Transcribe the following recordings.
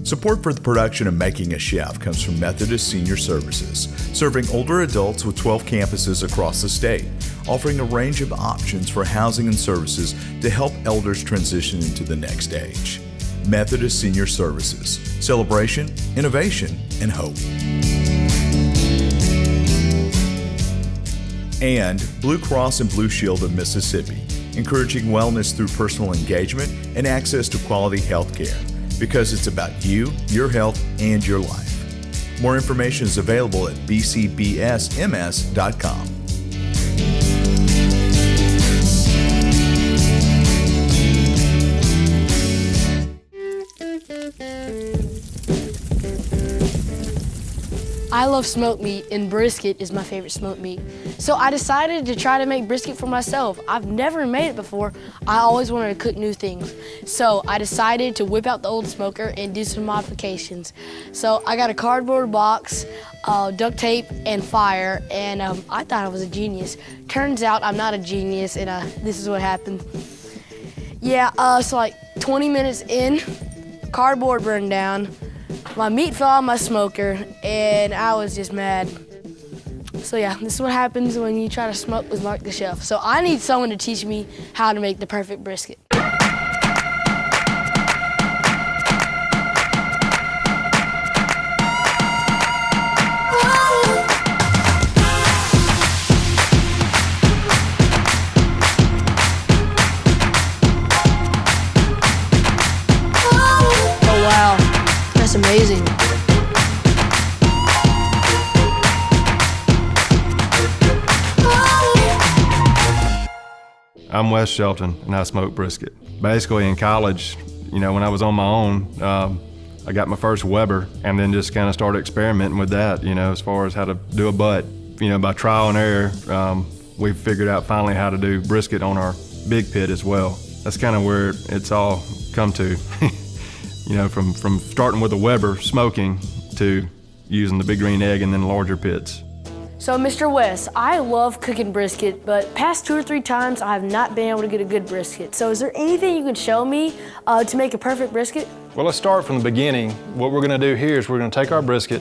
Support for the production of Making a Chef comes from Methodist Senior Services, serving older adults with 12 campuses across the state, offering a range of options for housing and services to help elders transition into the next stage. Methodist Senior Services, celebration, innovation, and hope. And Blue Cross and Blue Shield of Mississippi, encouraging wellness through personal engagement and access to quality health care. Because it's about you, your health, and your life. More information is available at bcbsms.com. I love smoked meat, and brisket is my favorite smoked meat. So I decided to try to make brisket for myself. I've never made it before. I always wanted to cook new things. So I decided to whip out the old smoker and do some modifications. So I got a cardboard box, duct tape, and fire, and I thought I was a genius. Turns out I'm not a genius, and this is what happened. Yeah, so like 20 minutes in, cardboard burned down. My meat fell out of my smoker, and I was just mad. So yeah, this is what happens when you try to smoke with Mark the Chef. So I need someone to teach me how to make the perfect brisket. Oh wow, that's amazing. I'm Wes Shelton, and I smoke brisket. Basically, in college, when I was on my own, I got my first Weber, and then just kind of started experimenting with that, as far as how to do a butt. By trial and error, we figured out finally how to do brisket on our big pit as well. That's kind of where it's all come to. From starting with a Weber smoking to using the big green egg and then larger pits. So Mr. Wes, I love cooking brisket, but past 2 or 3 times I have not been able to get a good brisket. So is there anything you can show me to make a perfect brisket? Well, let's start from the beginning. What we're gonna do here is we're gonna take our brisket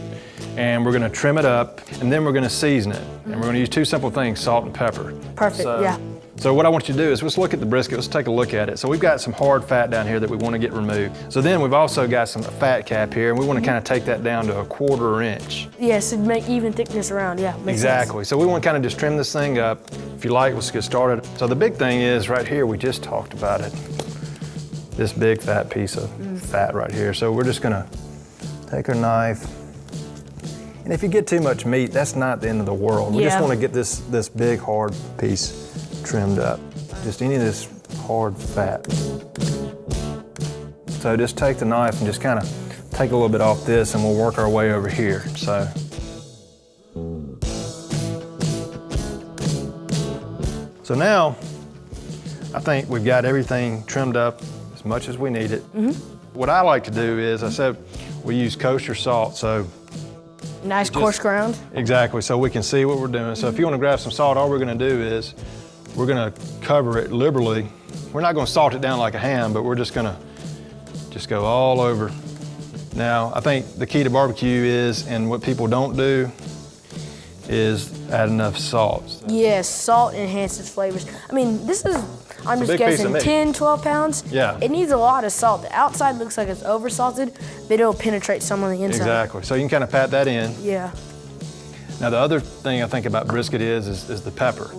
and we're gonna trim it up, and then we're gonna season it. And we're gonna use 2 simple things, salt and pepper. Perfect, yeah. So what I want you to do is let's look at the brisket, let's take a look at it. So we've got some hard fat down here that we want to get removed. So then we've also got some fat cap here, and we want to kind of take that down to 1/4 inch. Yes, to make even thickness around, yeah. Exactly, so we want to kind of just trim this thing up. If you like, let's get started. So the big thing is right here, we just talked about it. This big fat piece of fat right here. So we're just gonna take our knife, and if you get too much meat, that's not the end of the world. We just want to get this big hard piece trimmed up. Just any of this hard fat. So just take the knife and just kind of take a little bit off this, and we'll work our way over here. So now, I think we've got everything trimmed up as much as we need it. What I like to do is, I said, we use kosher salt, so. Nice coarse ground. Exactly, so we can see what we're doing. So if you want to grab some salt, all we're gonna do is, we're gonna cover it liberally. We're not gonna salt it down like a ham, but we're just gonna go all over. Now, I think the key to barbecue is, and what people don't do, is add enough salt. Yes, salt enhances flavors. I mean, this is, I'm just guessing, 10, 12 pounds. Yeah. It needs a lot of salt. The outside looks like it's over-salted, but it'll penetrate some on the inside. Exactly, so you can kind of pat that in. Yeah. Now, the other thing I think about brisket is the pepper.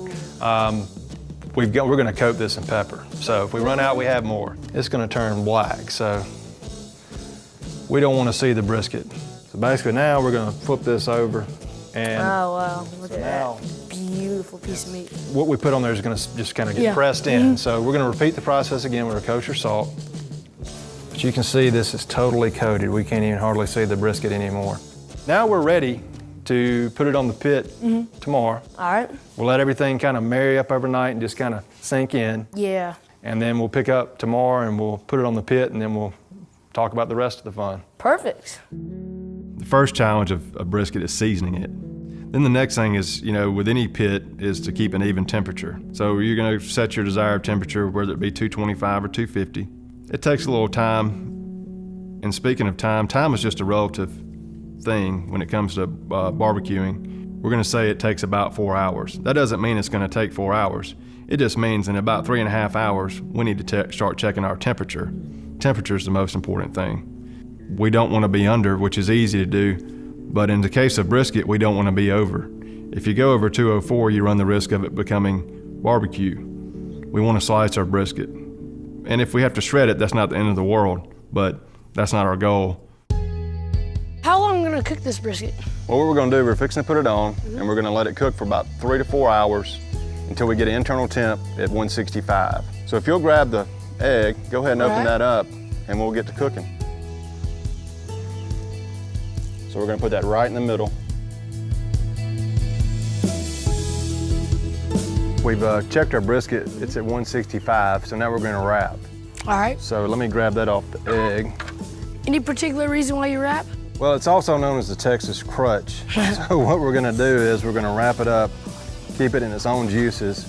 We're gonna coat this in pepper. So if we run out, we have more. It's gonna turn black, so we don't wanna see the brisket. So basically now we're gonna flip this over, and oh wow, look at that. Beautiful piece of meat. What we put on there is gonna just kind of get pressed in. So we're gonna repeat the process again with our kosher salt. But you can see this is totally coated. We can't even hardly see the brisket anymore. Now we're ready to put it on the pit tomorrow. All right. We'll let everything kind of marry up overnight and just kind of sink in. Yeah. And then we'll pick up tomorrow and we'll put it on the pit, and then we'll talk about the rest of the fun. Perfect. The first challenge of a brisket is seasoning it. Then the next thing is, with any pit, is to keep an even temperature. So you're gonna set your desired temperature, whether it be 225 or 250. It takes a little time And speaking of time, time is just a relative thing when it comes to barbecuing. We're gonna say it takes about 4 hours. That doesn't mean it's gonna take 4 hours. It just means in about 3.5 hours, we need to start checking our temperature. Temperature is the most important thing. We don't wanna be under, which is easy to do, but in the case of brisket, we don't wanna be over. If you go over 204, you run the risk of it becoming barbecue. We wanna slice our brisket. And if we have to shred it, that's not the end of the world, but that's not our goal. How long am I gonna cook this brisket? Well, what we're gonna do, we're fixing to put it on, and we're gonna let it cook for about 3 to 4 hours until we get an internal temp at 165. So if you'll grab the egg, go ahead and open that up, and we'll get to cooking. So we're gonna put that right in the middle. We've checked our brisket, it's at 165, so now we're gonna wrap. All right. So let me grab that off the egg. Any particular reason why you wrap? Well, it's also known as the Texas crutch. So what we're gonna do is we're gonna wrap it up, keep it in its own juices,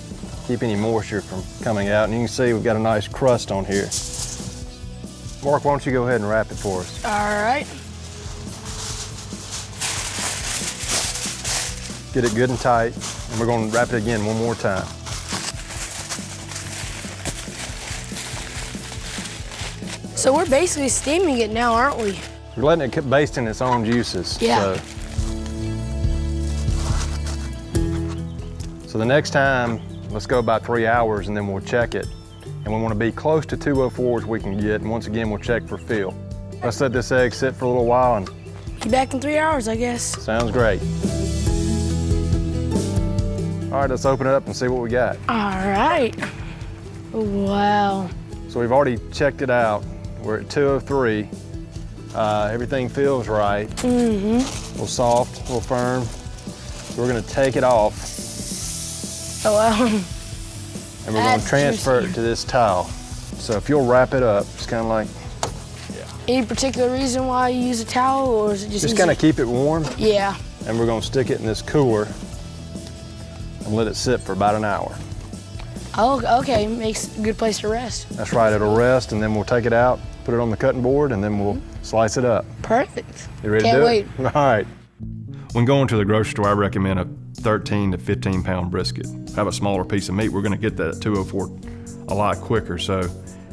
keep any moisture from coming out. And you can see we've got a nice crust on here. Mark, why don't you go ahead and wrap it for us? All right. Get it good and tight, and we're gonna wrap it again one more time. So we're basically steaming it now, aren't we? We're letting it baste in its own juices. Yeah. So the next time, let's go about 3 hours and then we'll check it. And we want to be close to 204 as we can get. And once again, we'll check for feel. Let's let this egg sit for a little while and Be back in 3 hours, I guess. sounds great. All right, let's open it up and see what we got. All right. Wow. So we've already checked it out. We're at 203. Everything feels right. Mm-hmm. A little soft, a little firm. So we're gonna take it off Oh, wow. and we're gonna That's transfer juicy. it to this towel. So if you'll wrap it up, it's kind of like, Any particular reason why you use a towel, or is it just just easy? kind of keep it warm. Yeah. And we're gonna stick it in this cooler and let it sit for about an hour. Oh, okay. Makes a good place to rest. That's right, it'll rest and then we'll take it out, put it on the cutting board, and then we'll slice it up. Perfect. You ready Can't to do wait. it? All right. When going to the grocery store, I recommend a 13 to 15 pound brisket. Have a smaller piece of meat. We're gonna get that at 204 a lot quicker, so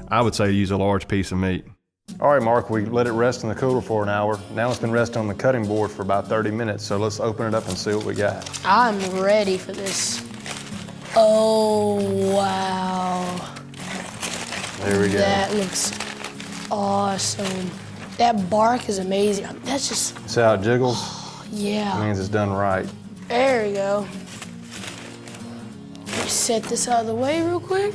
I would say use a large piece of meat. All right, Mark, we let it rest in the cooler for an hour. Now it's been resting on the cutting board for about 30 minutes, so let's open it up and see what we got. I'm ready for this. Oh, wow. There we go. That looks awesome. That bark is amazing. That's just, See how it jiggles? That yeah. means it's done right. There we go. Let me set this out of the way real quick.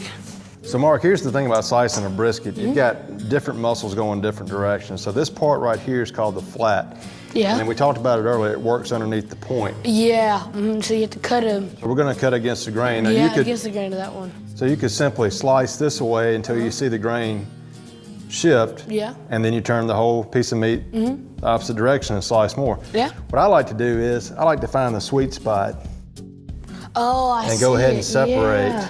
So Mark, here's the thing about slicing a brisket. You've got different muscles going different directions. So this part right here is called the flat. Yeah. And then we talked about it earlier, it works underneath the point. Yeah, so you have to cut him. So we're gonna cut against the grain. Now Yeah, you could, against the grain of that one. so you could simply slice this away until you see the grain shift. Yeah. And then you turn the whole piece of meat the opposite direction and slice more. Yeah. What I like to do is, I like to find the sweet spot Oh, I see. and go ahead and it. separate. Yeah.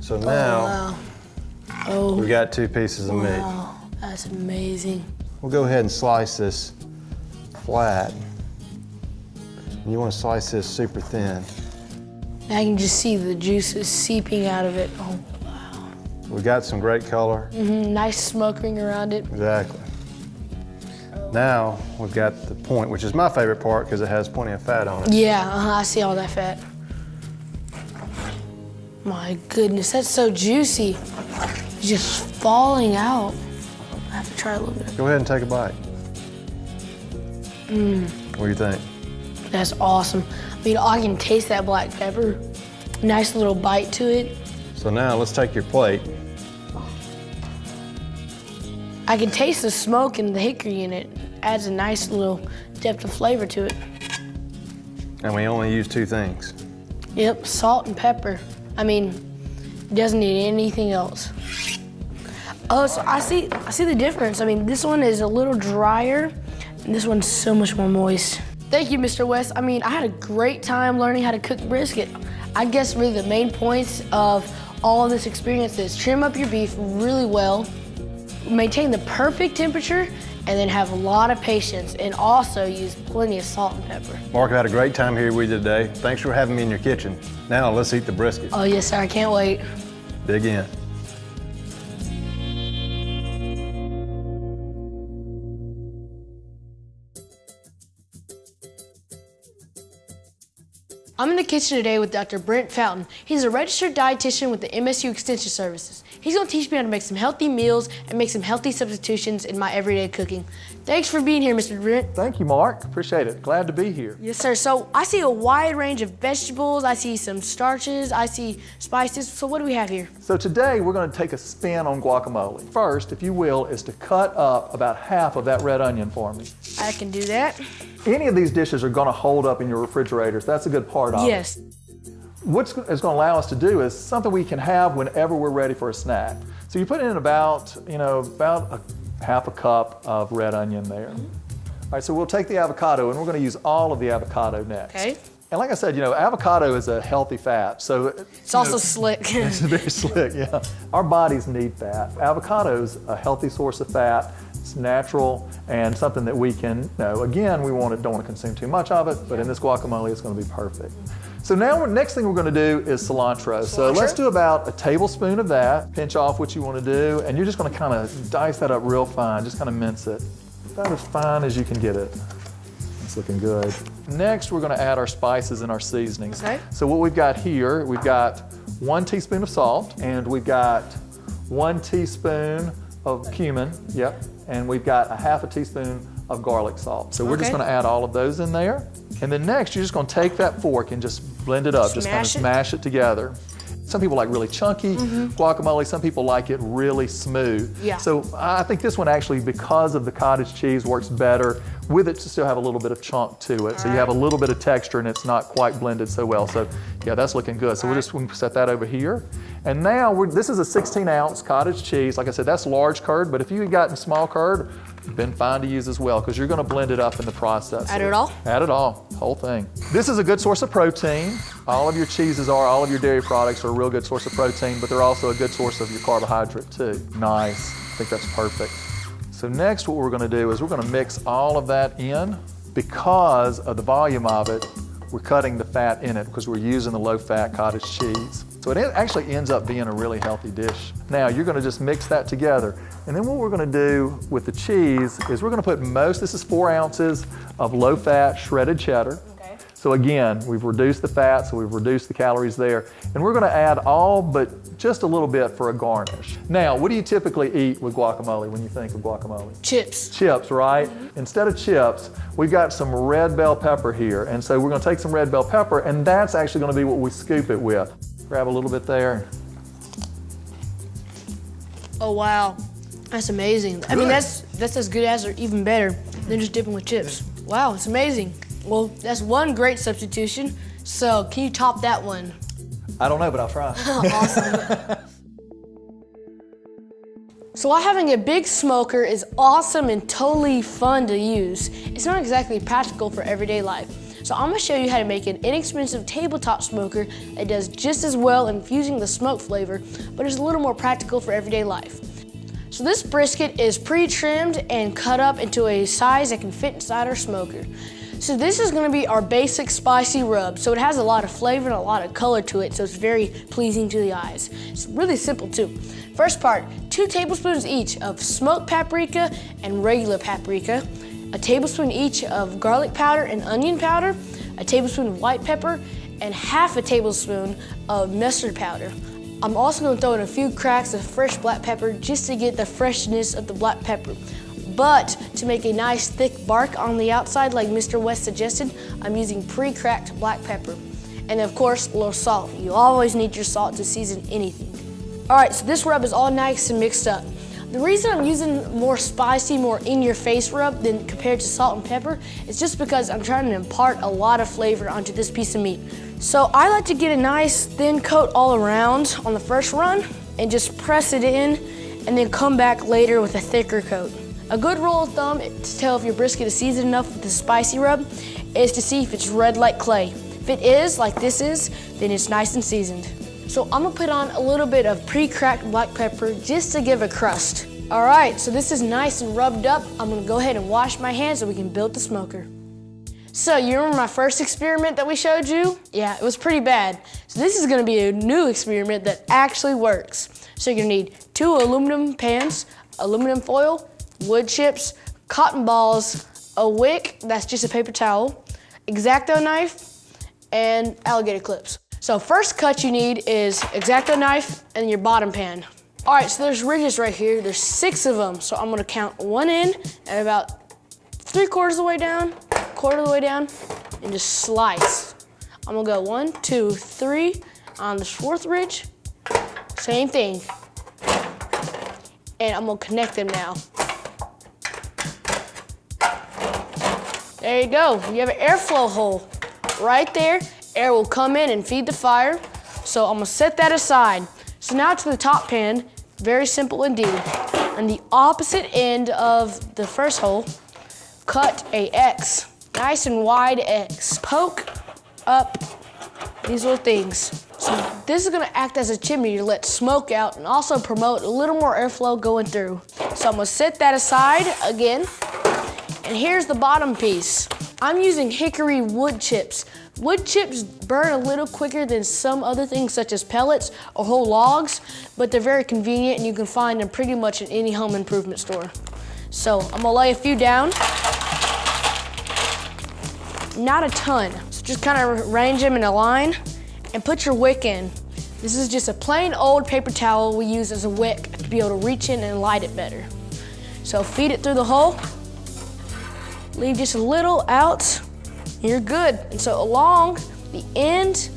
So now, Wow. Oh, we got 2 pieces of meat. wow. That's amazing. We'll go ahead and slice this flat. And you want to slice this super thin. I can just see the juices seeping out of it. Oh, We got some great color. nice smoke ring around it. Exactly. Now we've got the point, which is my favorite part because it has plenty of fat on it. Yeah, I see all that fat. My goodness, that's so juicy. It's just falling out. I have to try a little bit. Go ahead and take a bite. What do you think? That's awesome. I mean, I can taste that black pepper. Nice little bite to it. So now let's take your plate. I can taste the smoke and the hickory in it. Adds a nice little depth of flavor to it. And we only use 2 things. Yep, salt and pepper. I mean, doesn't need anything else. Oh, so I see the difference. I mean, this one is a little drier, and this one's so much more moist. Thank you, Mr. West. I mean, I had a great time learning how to cook brisket. I guess really the main points of all of this experience is trim up your beef really well, maintain the perfect temperature, and then have a lot of patience, and also use plenty of salt and pepper. Mark, I had a great time here with you today. Thanks for having me in your kitchen. Now let's eat the brisket. Oh yes, sir, I can't wait. Dig in. I'm in the kitchen today with Dr. Brent Fountain. He's a registered dietitian with the MSU Extension Services. He's gonna teach me how to make some healthy meals and make some healthy substitutions in my everyday cooking. Thanks for being here, Mr. Brent. Thank you, Mark. Appreciate it. Glad to be here. Yes, sir. So I see a wide range of vegetables. I see some starches. I see spices. So what do we have here? So today we're going to take a spin on guacamole. First, if you will, is to cut up about half of that red onion for me. I can do that. Any of these dishes are going to hold up in your refrigerators. That's a good part of it. Yes. What it's going to allow us to do is something we can have whenever we're ready for a snack. So you put in about a half a cup of red onion there. All right, so we'll take the avocado, and we're going to use all of the avocado next. Okay. And like I said, avocado is a healthy fat, so It's also slick. it's very slick, yeah. Our bodies need fat. Avocado's a healthy source of fat. It's natural and something that we can, again, don't want to consume too much of it, but in this guacamole, it's going to be perfect. So now, next thing we're going to do is cilantro. So let's do about a tablespoon of that. Pinch off what you want to do, and you're just going to kind of dice that up real fine, just kind of mince it. About as fine as you can get it. It's looking good. Next, we're going to add our spices and our seasonings. Okay. So what we've got here, we've got 1 teaspoon of salt, and we've got 1 teaspoon of cumin, and we've got a half a teaspoon of garlic salt. So we're just going to add all of those in there. And then next, you're just going to take that fork and just blend it up, just kind of smash it together. Some people like really chunky guacamole. Some people like it really smooth. Yeah. So I think this one actually, because of the cottage cheese, works better with it to still have a little bit of chunk to it. So you have a little bit of texture and it's not quite blended so well. So yeah, that's looking good. So we'll just set that over here. And now this is a 16-ounce cottage cheese. Like I said, that's large curd, but if you had gotten small curd, been fine to use as well, because you're going to blend it up in the process. Add it all? Add it all, whole thing. This is a good source of protein. All of your cheeses all of your dairy products are a real good source of protein, but they're also a good source of your carbohydrate too. Nice, I think that's perfect. So next what we're going to do is we're going to mix all of that in. Because of the volume of it, we're cutting the fat in it because we're using the low-fat cottage cheese. So it actually ends up being a really healthy dish. Now you're going to just mix that together. And then what we're going to do with the cheese is we're going to put this is 4 ounces of low-fat shredded cheddar. Okay. So again, we've reduced the fat, so we've reduced the calories there. And we're going to add all but just a little bit for a garnish. Now, what do you typically eat with guacamole when you think of guacamole? Chips. Chips, right? Instead of chips, we've got some red bell pepper here. And so we're going to take some red bell pepper, and that's actually going to be what we scoop it with. Grab a little bit there. Oh wow, that's amazing. I mean, that's as good as or even better than just dipping with chips. Wow, it's amazing. Well, that's one great substitution. So can you top that one? I don't know, but I'll try. Awesome. So while having a big smoker is awesome and totally fun to use, it's not exactly practical for everyday life. So I'm gonna show you how to make an inexpensive tabletop smoker that does just as well infusing the smoke flavor, but is a little more practical for everyday life. So this brisket is pre-trimmed and cut up into a size that can fit inside our smoker. So this is gonna be our basic spicy rub. So it has a lot of flavor and a lot of color to it, so it's very pleasing to the eyes. It's really simple too. First part, 2 tablespoons each of smoked paprika and regular paprika, a tablespoon each of garlic powder and onion powder, a tablespoon of white pepper, and half a tablespoon of mustard powder. I'm also gonna throw in a few cracks of fresh black pepper just to get the freshness of the black pepper. But to make a nice thick bark on the outside like Mr. West suggested, I'm using pre-cracked black pepper. And of course, a little salt. You always need your salt to season anything. All right, so this rub is all nice and mixed up. The reason I'm using more spicy, more in-your-face rub than compared to salt and pepper is just because I'm trying to impart a lot of flavor onto this piece of meat. So I like to get a nice thin coat all around on the first run and just press it in and then come back later with a thicker coat. A good rule of thumb to tell if your brisket is seasoned enough with the spicy rub is to see if it's red like clay. If it is, like this is, then it's nice and seasoned. So I'm gonna put on a little bit of pre-cracked black pepper just to give a crust. All right, so this is nice and rubbed up. I'm gonna go ahead and wash my hands so we can build the smoker. So you remember my first experiment that we showed you? Yeah, it was pretty bad. So this is gonna be a new experiment that actually works. So you're gonna need 2 aluminum pans, aluminum foil, wood chips, cotton balls, a wick, that's just a paper towel, X-Acto knife, and alligator clips. So first cut you need is X-Acto knife and your bottom pan. All right, so there's ridges right here. There's 6 of them. So I'm gonna count one in and about 3/4 of the way down, 1/4 of the way down, and just slice. I'm gonna go 1, 2, 3 on the 4th ridge. Same thing. And I'm gonna connect them now. There you go. You have an airflow hole right there. Air will come in and feed the fire. So I'm gonna set that aside. So now to the top pan, very simple indeed. On the opposite end of the first hole, cut a X, nice and wide X. Poke up these little things. So this is gonna act as a chimney to let smoke out and also promote a little more airflow going through. So I'm gonna set that aside again. And here's the bottom piece. I'm using hickory wood chips. Wood chips burn a little quicker than some other things such as pellets or whole logs, but they're very convenient and you can find them pretty much in any home improvement store. So I'm gonna lay a few down. Not a ton, so just kind of arrange them in a line and put your wick in. This is just a plain old paper towel we use as a wick to be able to reach in and light it better. So feed it through the hole. Leave just a little out, and you're good. And so along the end,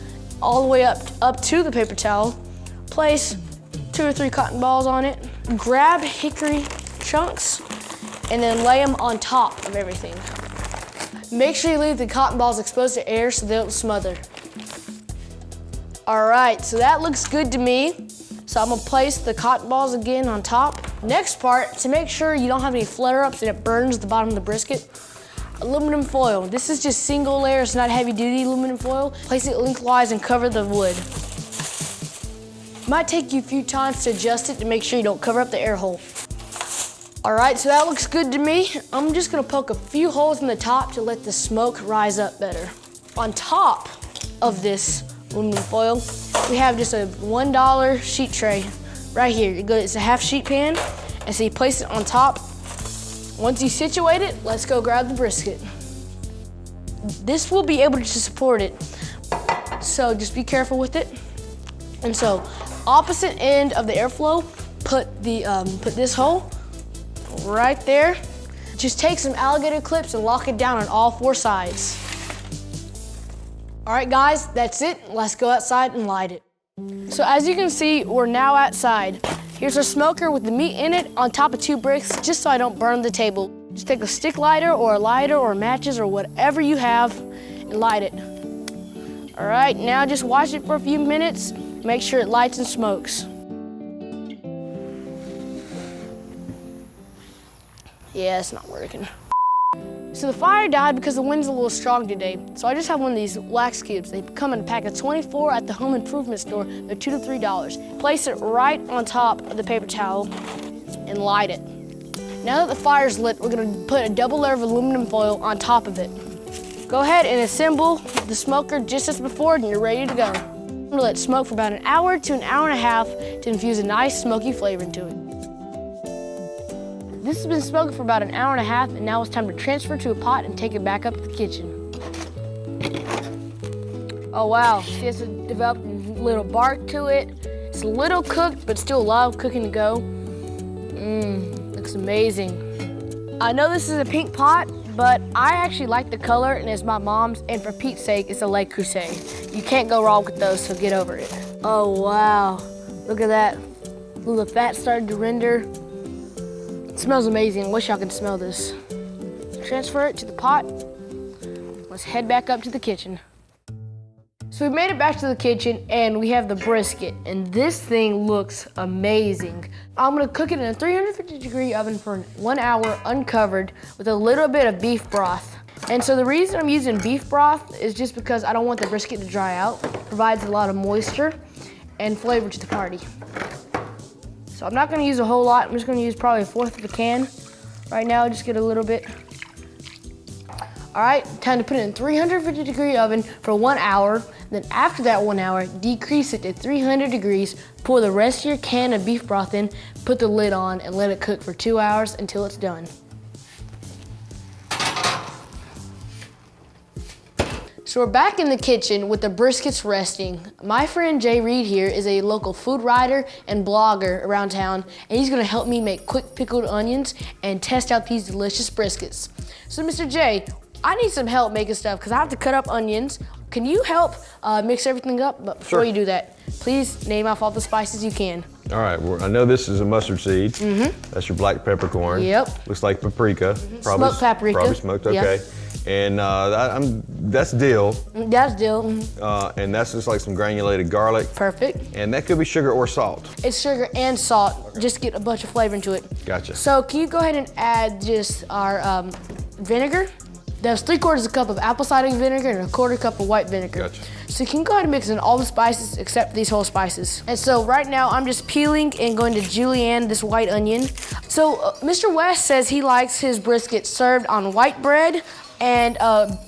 all the way up to the paper towel, place 2 or 3 cotton balls on it. Grab hickory chunks, and then lay them on top of everything. Make sure you leave the cotton balls exposed to air so they don't smother. All right, so that looks good to me. So I'm gonna place the cotton balls again on top. Next part, to make sure you don't have any flare-ups and it burns the bottom of the brisket, aluminum foil. This is just single layer, it's not heavy-duty aluminum foil. Place it lengthwise and cover the wood. Might take you a few times to adjust it to make sure you don't cover up the air hole. All right, so that looks good to me. I'm just gonna poke a few holes in the top to let the smoke rise up better. On top of this aluminum foil, we have just a $1 sheet tray right here. It's a half sheet pan, and so you place it on top. Once you situate it, let's go grab the brisket. This will be able to support it, so just be careful with it. And so, opposite end of the airflow, put this hole right there. Just take some alligator clips and lock it down on all 4 sides. All right, guys, that's it. Let's go outside and light it. So as you can see, we're now outside. Here's our smoker with the meat in it on top of 2 bricks, just so I don't burn the table. Just take a stick lighter or a lighter or matches or whatever you have and light it. All right, now just watch it for a few minutes. Make sure it lights and smokes. Yeah, it's not working. So the fire died because the wind's a little strong today. So I just have one of these wax cubes. They come in a pack of 24 at the home improvement store. They're $2 to $3. Place it right on top of the paper towel and light it. Now that the fire's lit, we're gonna put a double layer of aluminum foil on top of it. Go ahead and assemble the smoker just as before and you're ready to go. I'm gonna let it smoke for about an hour to an hour and a half to infuse a nice smoky flavor into it. This has been smoking for about an hour and a half, and now it's time to transfer to a pot and take it back up to the kitchen. Oh wow, see, it's developed a little bark to it. It's a little cooked, but still a lot of cooking to go. Looks amazing. I know this is a pink pot, but I actually like the color, and it's my mom's, and for Pete's sake, it's a Le Creuset. You can't go wrong with those, so get over it. Oh wow, look at that. Ooh, the fat started to render. It smells amazing. Wish y'all could smell this. Transfer it to the pot. Let's head back up to the kitchen. So we made it back to the kitchen and we have the brisket, and this thing looks amazing. I'm gonna cook it in a 350-degree oven for 1 hour uncovered with a little bit of beef broth. And so the reason I'm using beef broth is just because I don't want the brisket to dry out. It provides a lot of moisture and flavor to the party. So I'm not gonna use a whole lot. I'm just gonna use probably 1/4 of a can right now, just get a little bit. All right, time to put it in 350-degree oven for 1 hour. Then after that 1 hour, decrease it to 300 degrees, pour the rest of your can of beef broth in, put the lid on, and let it cook for 2 hours until it's done. So we're back in the kitchen with the briskets resting. My friend Jay Reed here is a local food writer and blogger around town, and he's gonna help me make quick pickled onions and test out these delicious briskets. So Mr. Jay, I need some help making stuff because I have to cut up onions. Can you help mix everything up? But before you do that, please name off all the spices you can. All right, well, I know this is a mustard seed. That's your black peppercorn. Yep. Looks like paprika. Smoked paprika. Probably smoked, okay. Yep. And that's dill. That's dill. And that's just like some granulated garlic. Perfect. And that could be sugar or salt. It's sugar and salt, just to get a bunch of flavor into it. Gotcha. So can you go ahead and add just our vinegar? There's 3/4 cup of apple cider vinegar and 1/4 cup of white vinegar. Gotcha. So you can go ahead and mix in all the spices except for these whole spices. And so right now I'm just peeling and going to julienne this white onion. So Mr. West says he likes his brisket served on white bread and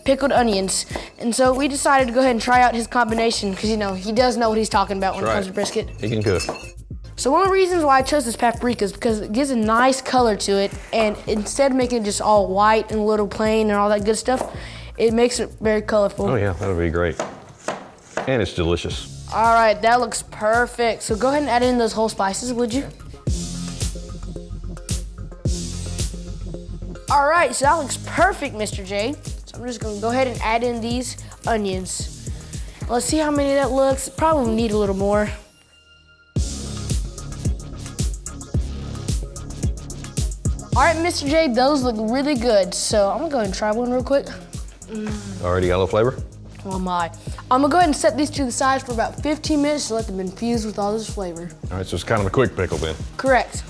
pickled onions. And so we decided to go ahead and try out his combination because, you know, he does know what he's talking about when it comes to brisket. He can cook. So one of the reasons why I chose this paprika is because it gives a nice color to it, and instead of making it just all white and a little plain and all that good stuff, it makes it very colorful. Oh yeah, that'll be great. And it's delicious. All right, that looks perfect. So go ahead and add in those whole spices, would you? All right, so that looks perfect, Mr. J. So I'm just gonna go ahead and add in these onions. Let's see how many that looks. Probably need a little more. All right, Mr. J, those look really good. So I'm gonna go ahead and try one real quick. Already got a little flavor? Oh my. I'm gonna go ahead and set these to the side for about 15 minutes to let them infuse with all this flavor. All right, so it's kind of a quick pickle then. Correct.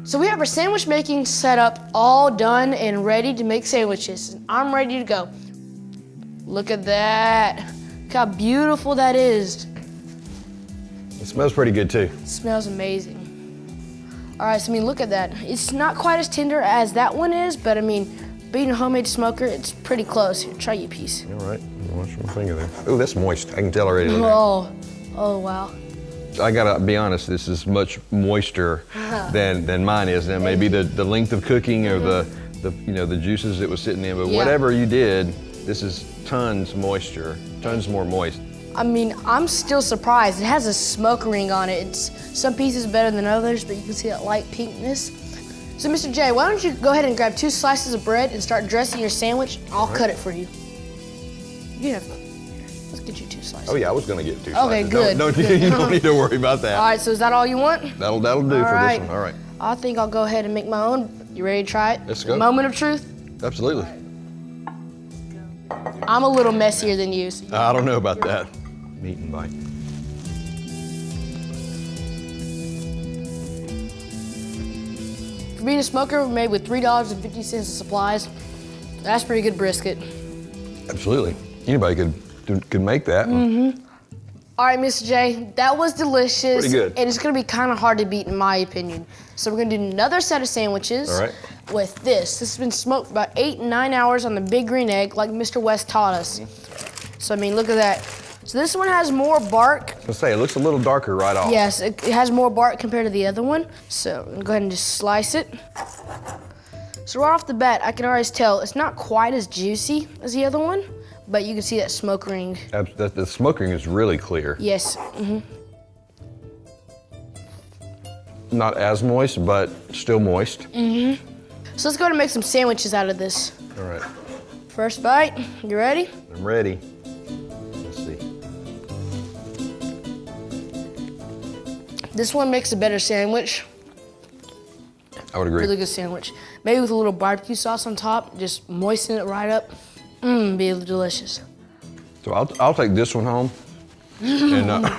So we have our sandwich making set up, all done and ready to make sandwiches. I'm ready to go. Look at that. Look how beautiful that is. It smells pretty good too. It smells amazing. All right, so I mean, look at that. It's not quite as tender as that one is, but I mean, being a homemade smoker, it's pretty close. Here, try your piece. All right, watch my finger there. Oh, that's moist. I can tell already. Oh, wow. I gotta be honest, this is much moister than mine is. And maybe the length of cooking or the the juices it was sitting in, but whatever you did, this is tons moisture, tons more moist. I mean, I'm still surprised. It has a smoke ring on it. It's some pieces better than others, but you can see that light pinkness. So Mr. J, why don't you go ahead and grab 2 slices of bread and start dressing your sandwich? I'll cut it for you. Yeah. Let's get you 2 slices. Oh yeah, I was gonna get 2 Okay, slices. good. You don't need to worry about that. All right, so is that all you want? That'll do for this one. All right. I think I'll go ahead and make my own. You ready to try it? Let's go. Moment of truth. Absolutely. I'm a little messier than you. So I don't know about that. Meat and bite. For being a smoker made with $3.50 of supplies, that's pretty good brisket. Absolutely. Anybody could make that. All right, Mr. J, that was delicious. Pretty good. And it's gonna be kind of hard to beat in my opinion. So we're gonna do another set of sandwiches. All right. With this. This has been smoked for about 8 and 9 hours on the big green egg like Mr. West taught us. So I mean, look at that. So this one has more bark. I was gonna say, it looks a little darker right off. Yes, it has more bark compared to the other one. So I'm gonna go ahead and just slice it. So right off the bat, I can already tell it's not quite as juicy as the other one, but you can see that smoke ring. The smoke ring is really clear. Yes. Not as moist, but still moist. So let's go ahead and make some sandwiches out of this. All right, First bite, you ready? I'm ready. Let's see. This one makes a better sandwich. I would agree. Really good sandwich. Maybe with a little barbecue sauce on top, just moisten it right up. Be delicious. So I'll take this one home. And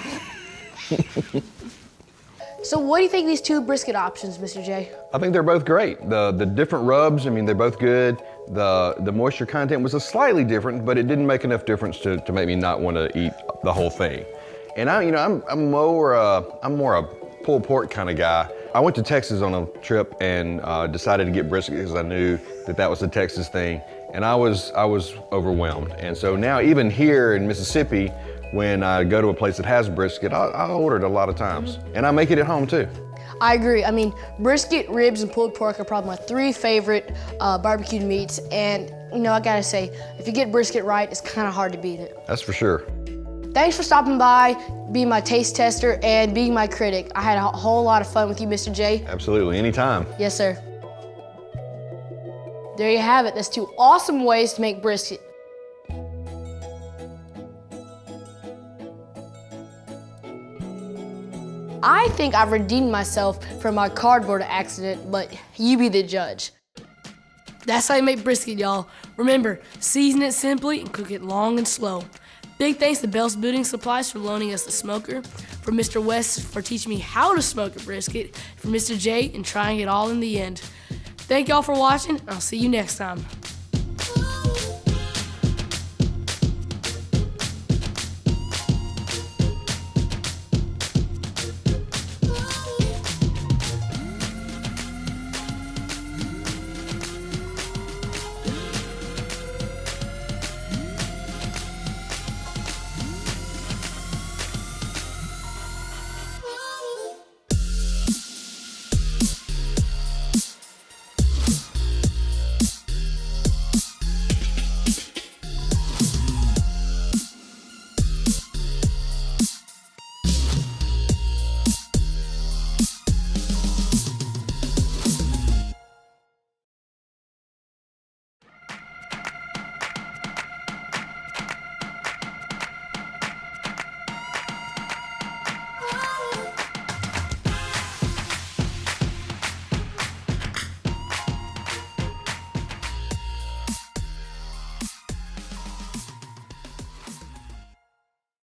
So what do you think of these 2 brisket options, Mr. J? I think they're both great. The different rubs, I mean, they're both good. The moisture content was a slightly different, but it didn't make enough difference to make me not want to eat the whole thing. And I'm more a pulled pork kind of guy. I went to Texas on a trip and decided to get brisket because I knew that was the Texas thing, and I was overwhelmed. And so now even here in Mississippi, when I go to a place that has brisket, I'll order it a lot of times, and I make it at home too. I agree. I mean, brisket, ribs, and pulled pork are probably my 3 favorite barbecued meats. And, you know, I gotta say, if you get brisket right, it's kind of hard to beat it. That's for sure. Thanks for stopping by, being my taste tester, and being my critic. I had a whole lot of fun with you, Mr. J. Absolutely, anytime. Yes, sir. There you have it. That's 2 awesome ways to make brisket. I think I've redeemed myself from my cardboard accident, but you be the judge. That's how you make brisket, y'all. Remember, season it simply and cook it long and slow. Big thanks to Bell's Building Supplies for loaning us the smoker, for Mr. Wes for teaching me how to smoke a brisket, for Mr. J and trying it all in the end. Thank y'all for watching, and I'll see you next time.